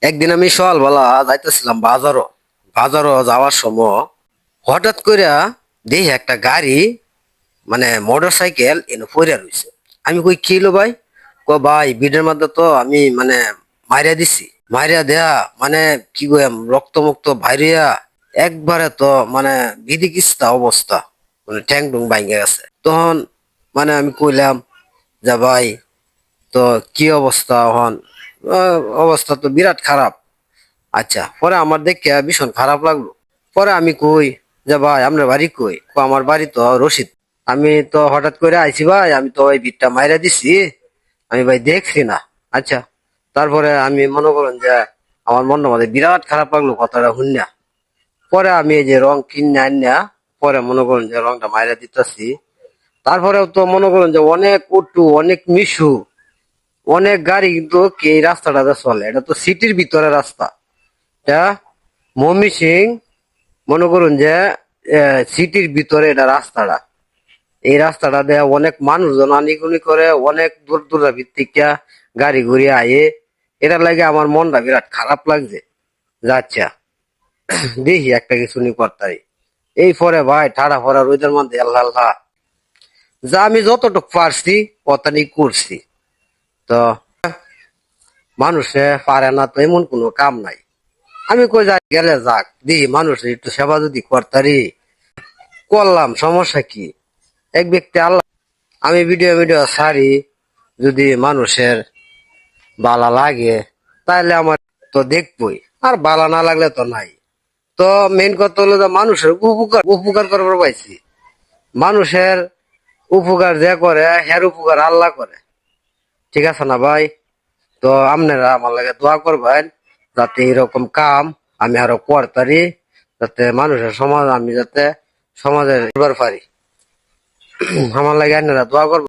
একদিন আমি সকালবেলা যাইতেছিলাম বাজারও যাওয়ার সময় হঠাৎ করে দেখি একটা গাড়ি মানে মোটর সাইকেল এনে পড়ে রয়েছে। আমি কই কি হলো ভাই? ভাই ভিড়ের মধ্যে তো আমি মানে মাইরা দিছি, মাইরা দেয়া মানে কি কইম রক্ত মুক্ত ভাইরিয়া একবারে তো মানে বিদিকিস্তা অবস্থা, মানে ঠ্যাং টুং ভাঙে গেছে। তখন মানে আমি কইলাম যে ভাই তো কি অবস্থা হন? অবস্থা তো বিরাট খারাপ। আচ্ছা, পরে আমার দেখে ভীষণ খারাপ লাগলো। পরে আমি কই যে ভাই আপনার বাড়ি কই? আমার বাড়ি তো রশিদ। আমি তো হঠাৎ করে আইছি ভাই, আমি তো ওই ভিড়টা মাইরা দিছি, আমি ভাই দেখছি না। আচ্ছা, তারপরে আমি মনে করেন যে আমার মনটা মধ্যে বিরাট খারাপ লাগলো কথাটা শুনিয়া। পরে আমি এই যে রং কিনে আনিয়া পরে মনে করেন যে রংটা মাইরা দিতেছি। তারপরেও তো মনে করেন যে অনেক উটু অনেক মিশু অনেক গাড়ি কিন্তু কি এই রাস্তাটাতে চলে, এটা তো সিটির ভিতরে রাস্তা। এটা ময়মনসিং মনে করুন যে সিটির ভিতরে এটা রাস্তাটা। এই রাস্তাটা দেয়া অনেক মানুষজন আনিগুনি করে, অনেক দূর দূরাভির থেকে গাড়ি ঘুরিয়ে আয়ে। এটার লাগে আমার মনটা বিরাট খারাপ লাগছে। যাচ্ছা, দেখি একটা কিছু নি করতারি। এই পরে ভাই ঠাড়া ফড়া রোদের মধ্যে আল্লাহ আল্লাহ, যা আমি যতটুকু পারছি কতটাই করছি। তো মানুষে পারে না তো এমন কোনো কাম নাই। আমি কই যাই গেলে যাক, দি মানুষের একটু সেবা যদি করতারি করলাম, সমস্যা কি? এক ব্যক্তি আল্লাহ। আমি ভিডিও ভিডিও ছাড়ি, যদি মানুষের বালা লাগে তাহলে আমার তো দেখবই, আর বালা না লাগলে তো নাই। তো মেইন কথা হলো যে মানুষের উপকার উপকার করবার পাইছি। মানুষের উপকার যে করে হের উপকার আল্লাহ করে। ঠিক আছে না ভাই? তো আপনারা আমার লাগে দোয়া করবেন যাতে এরকম কাম আমি আরো করতারি, যাতে মানুষের সমাজ আমি যাতে সমাজের এবার পারি। আমার লাগে আপনারা দোয়া করবেন।